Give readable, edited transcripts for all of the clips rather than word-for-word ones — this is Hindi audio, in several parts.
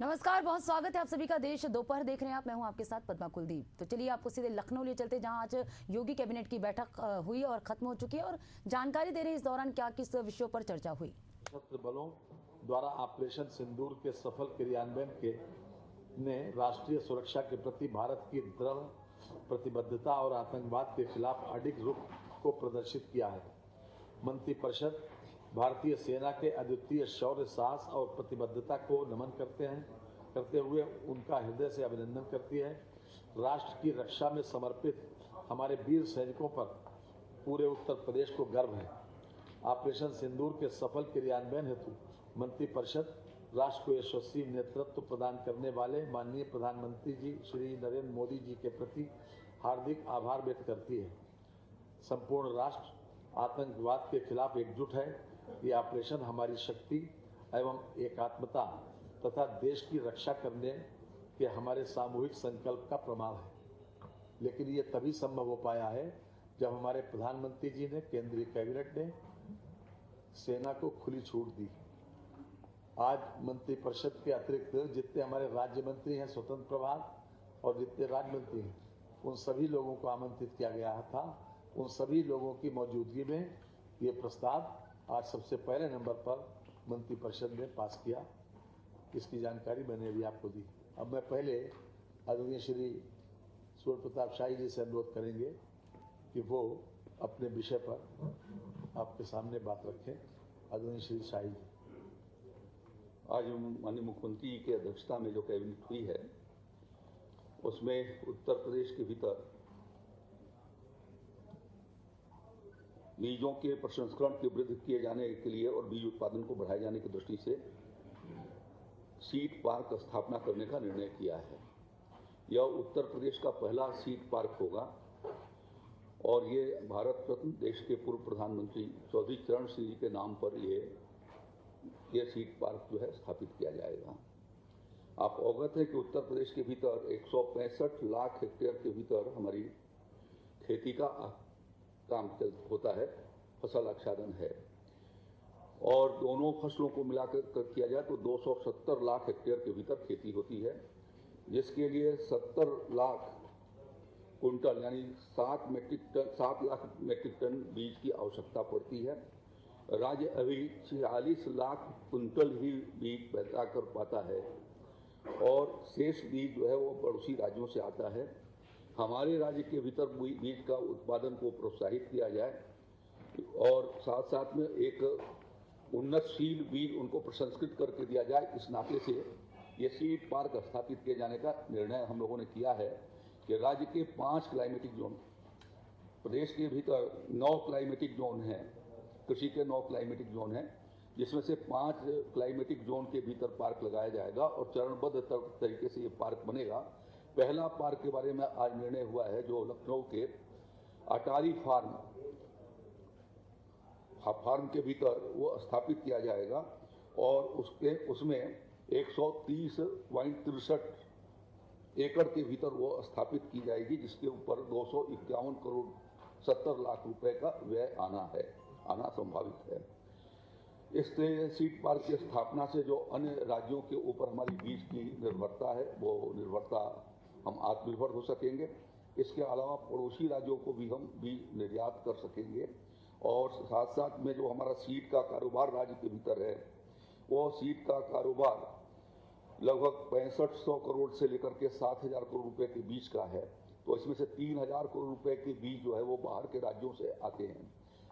नमस्कार, बहुत स्वागत है आप सभी का। देश दोपहर देख रहे हैं आप, मैं हूं आपके साथ पद्मा कुलदीप। तो चलिए आपको सीधे लखनऊ ले चलते, जहां आज योगी कैबिनेट की बैठक हुई और खत्म हो चुकी है, और जानकारी दे रहे हैं इस दौरान क्या किस विषयों पर चर्चा हुई। सशस्त्र बलों द्वारा ऑपरेशन सिंदूर के सफल क्रियान्वयन के ने राष्ट्रीय सुरक्षा के प्रति भारत की दृढ़ प्रतिबद्धता और आतंकवाद के खिलाफ अडिग रुख को प्रदर्शित किया है। मंत्रिपरिषद भारतीय सेना के अद्वितीय शौर्य, साहस और प्रतिबद्धता को नमन करते हुए उनका हृदय से अभिनंदन करती है। राष्ट्र की रक्षा में समर्पित हमारे वीर सैनिकों पर पूरे उत्तर प्रदेश को गर्व है। ऑपरेशन सिंदूर के सफल क्रियान्वयन हेतु मंत्रिपरिषद राष्ट्र को यशस्वी नेतृत्व प्रदान करने वाले माननीय प्रधानमंत्री जी श्री नरेंद्र मोदी जी के प्रति हार्दिक आभार व्यक्त करती है। संपूर्ण राष्ट्र आतंकवाद के खिलाफ एकजुट है। ये ऑपरेशन हमारी शक्ति एवं एकात्मता तथा देश की रक्षा करने के हमारे सामूहिक संकल्प का प्रमाण है। लेकिन ये तभी संभव हो पाया है जब हमारे प्रधानमंत्री जी ने, केंद्रीय कैबिनेट ने सेना को खुली छूट दी। आज मंत्रिपरिषद के अतिरिक्त जितने हमारे राज्य मंत्री हैं स्वतंत्र प्रभार, और जितने राज्य मंत्री हैं, उन सभी लोगों को आमंत्रित किया गया था। उन सभी लोगों की मौजूदगी में ये प्रस्ताव आज सबसे पहले नंबर पर मंत्रिपरिषद ने पास किया। इसकी जानकारी मैंने अभी आपको दी। अब मैं पहले आदरणीय श्री सूर्य प्रताप शाही जी से अनुरोध करेंगे कि वो अपने विषय पर आपके सामने बात रखें। आदरणीय श्री शाही जी। आज माननीय मुख्यमंत्री की अध्यक्षता में जो कैबिनेट हुई है, उसमें उत्तर प्रदेश के भीतर बीजों के प्रसंस्करण के वृद्धि किए जाने के लिए और बीज उत्पादन को बढ़ाए जाने की दृष्टि से सीड पार्क स्थापना करने का निर्णय किया है। यह उत्तर प्रदेश का पहला सीड पार्क होगा और ये भारत रत्न देश के पूर्व प्रधानमंत्री चौधरी चरण सिंह जी के नाम पर ये सीड पार्क जो है स्थापित किया जाएगा। आप अवगत हैं कि उत्तर प्रदेश के भीतर 165 लाख हेक्टेयर के भीतर हमारी खेती का काम होता है, फसल आच्छादन है, और दोनों फसलों को मिलाकर किया जाए तो 270 लाख हेक्टेयर के भीतर खेती होती है, जिसके लिए 70 लाख कुंटल यानी 7 लाख मेट्रिक टन बीज की आवश्यकता पड़ती है। राज्य अभी 46 लाख कुंटल ही बीज पैदा कर पाता है और शेष बीज जो है वो पड़ोसी राज्यों से आता है। हमारे राज्य के भीतर बीज का उत्पादन को प्रोत्साहित किया जाए और साथ साथ में एक उन्नतशील बीज उनको प्रसंस्कृत करके दिया जाए। इस नाते से ये सीड पार्क स्थापित किए जाने का निर्णय हम लोगों ने किया है कि राज्य के 5 क्लाइमेटिक जोन, प्रदेश के भीतर 9 क्लाइमेटिक जोन हैं, कृषि के 9 क्लाइमेटिक जोन हैं, जिसमें से 5 क्लाइमेटिक जोन के भीतर पार्क लगाया जाएगा और चरणबद्ध तरीके से ये पार्क बनेगा। पहला पार्क के बारे में आज निर्णय हुआ है जो लखनऊ के अटारी फार्म के भीतर वो स्थापित किया जाएगा और उसमें 130.63 एकड़ के भीतर वो स्थापित की जाएगी, जिसके ऊपर 251 करोड़ 70 लाख रुपए का व्यय आना संभावित है। इससे सीड पार्क की स्थापना से जो अन्य राज्यों के ऊपर हमारी बीज की निर्भरता है, वो निर्भरता हम आत्मनिर्भर हो सकेंगे। इसके अलावा पड़ोसी राज्यों को भी हम बीज निर्यात कर सकेंगे और साथ साथ में जो हमारा सीड का कारोबार राज्य के भीतर है, वो सीड का कारोबार लगभग 6500 करोड़ से लेकर के 7000 करोड़ रुपए के बीज का है। तो इसमें से 3000 करोड़ रुपए के बीज जो है वो बाहर के राज्यों से आते हैं।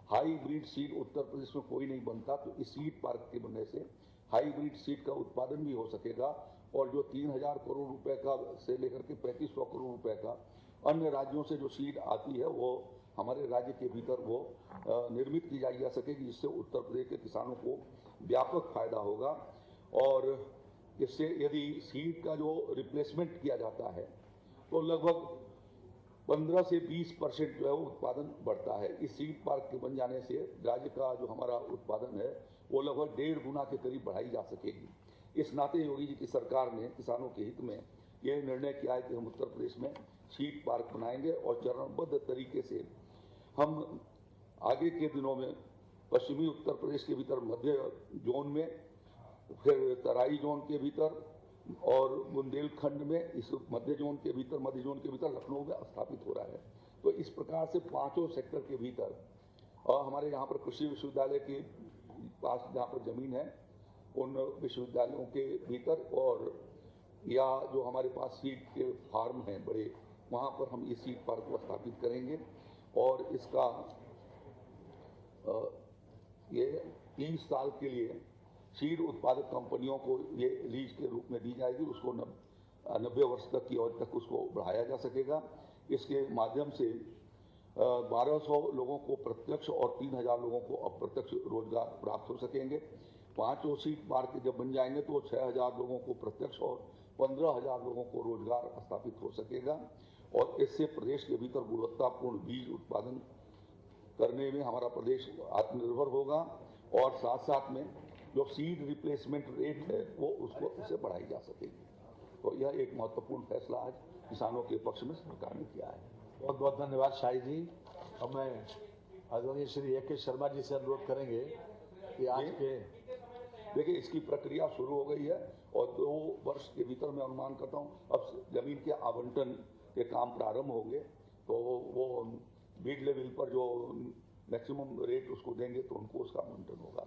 हाईब्रिड सीड उत्तर प्रदेश में कोई नहीं बनता, तो इस सीड पार्क के बनने से हाईब्रिड सीड का उत्पादन भी हो सकेगा और जो 3000 करोड़ रुपए का से लेकर के 3500 करोड़ रुपए का अन्य राज्यों से जो सीड आती है वो हमारे राज्य के भीतर वो निर्मित की जा सकेगी, जिससे उत्तर प्रदेश के किसानों को व्यापक फायदा होगा। और इससे यदि सीड का जो रिप्लेसमेंट किया जाता है तो लगभग 15 से 20% जो है वो उत्पादन बढ़ता है। इस सीड पार्क के बन जाने से राज्य का जो हमारा उत्पादन है वो लगभग 1.5 गुना के करीब बढ़ाई जा सकेगी। इस नाते योगी जी की सरकार ने किसानों के हित में यह निर्णय किया है कि हम उत्तर प्रदेश में सीड पार्क बनाएंगे और चरणबद्ध तरीके से हम आगे के दिनों में पश्चिमी उत्तर प्रदेश के भीतर मध्य जोन में, फिर तराई जोन के भीतर और बुंदेलखंड में इस मध्य जोन के भीतर लखनऊ में स्थापित हो रहा है। तो इस प्रकार से पांचों सेक्टर के भीतर और हमारे यहाँ पर कृषि विश्वविद्यालय के पास जहाँ पर जमीन है उन विश्वविद्यालयों के भीतर और या जो हमारे पास सीड के फार्म हैं बड़े, वहाँ पर हम ये सीड पार्क को स्थापित करेंगे और इसका ये 30 साल के लिए सीड उत्पादक कंपनियों को ये लीज के रूप में दी जाएगी। उसको 90 वर्ष तक की अवधि तक उसको बढ़ाया जा सकेगा। इसके माध्यम से 1200 लोगों को प्रत्यक्ष और 3000 लोगों को अप्रत्यक्ष रोजगार प्राप्त हो सकेंगे। 5 सीड पार्क जब बन जाएंगे तो 6000 लोगों को प्रत्यक्ष और 15000 लोगों को रोजगार स्थापित हो सकेगा और इससे प्रदेश के भीतर गुणवत्तापूर्ण बीज उत्पादन करने में हमारा प्रदेश आत्मनिर्भर होगा और साथ साथ में जो सीड रिप्लेसमेंट रेट है वो उससे बढ़ाई जा सकेगी। तो यह एक महत्वपूर्ण फैसला आज किसानों के पक्ष में सरकार ने किया है। बहुत बहुत धन्यवाद शाही जी। अब मैं आदरणीय श्री ए.के. शर्मा जी से अनुरोध करेंगे कि आज के देखिए इसकी प्रक्रिया शुरू हो गई है और 2 वर्ष के भीतर मैं अनुमान करता हूँ अब जमीन के आवंटन के काम प्रारंभ होंगे। तो वो बीड लेवल पर जो मैक्सिमम रेट उसको देंगे तो उनको उसका आवंटन होगा।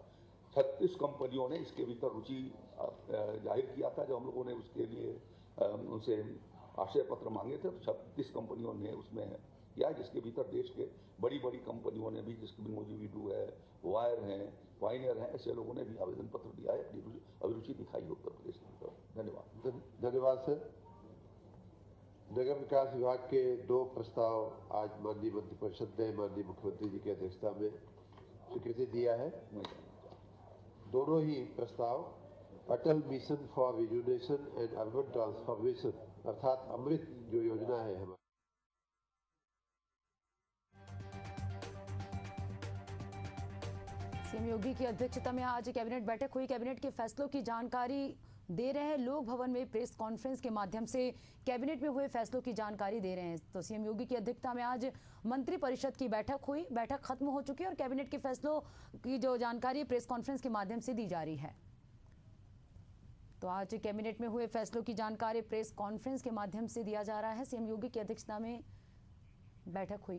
36 कंपनियों ने इसके भीतर रुचि जाहिर किया था। जब हम लोगों ने उसके लिए उनसे आशय पत्र मांगे थे तो 36 कंपनियों ने उसमें किया, जिसके भीतर देश के बड़ी बड़ी कंपनियों ने भी, जिसके मोजीवीडू है, वायर हैं, वाइनर हैं, ऐसे लोगों ने भी आवेदन पत्र दिया है, अपनी अभिरुचि दिखाई उत्तर प्रदेश के भीतर। धन्यवाद। धन्यवाद सर। नगर विकास विभाग के 2 प्रस्ताव आज माननीय मंत्रिपरिषद ने माननीय मुख्यमंत्री जी की अध्यक्षता में स्वीकृति दिया है। दोनों ही प्रस्ताव Atal Mission for Rejuvenation and Urban Transformation अर्थात अमृत जो योजना है हमारी, सीएम योगी की अध्यक्षता में आज कैबिनेट बैठक हुई। कैबिनेट के फैसलों की जानकारी दे रहे हैं, लोक भवन में प्रेस कॉन्फ्रेंस के माध्यम से कैबिनेट में हुए फैसलों की जानकारी दे रहे हैं। तो सीएम योगी की अध्यक्षता में आज मंत्री परिषद की बैठक हुई। बैठक खत्म हो चुकी है और कैबिनेट के फैसलों की जो जानकारी प्रेस कॉन्फ्रेंस के माध्यम से दी जा रही है। तो आज कैबिनेट में हुए फैसलों की जानकारी प्रेस कॉन्फ्रेंस के माध्यम से दिया जा रहा है। सीएम योगी की अध्यक्षता में बैठक हुई।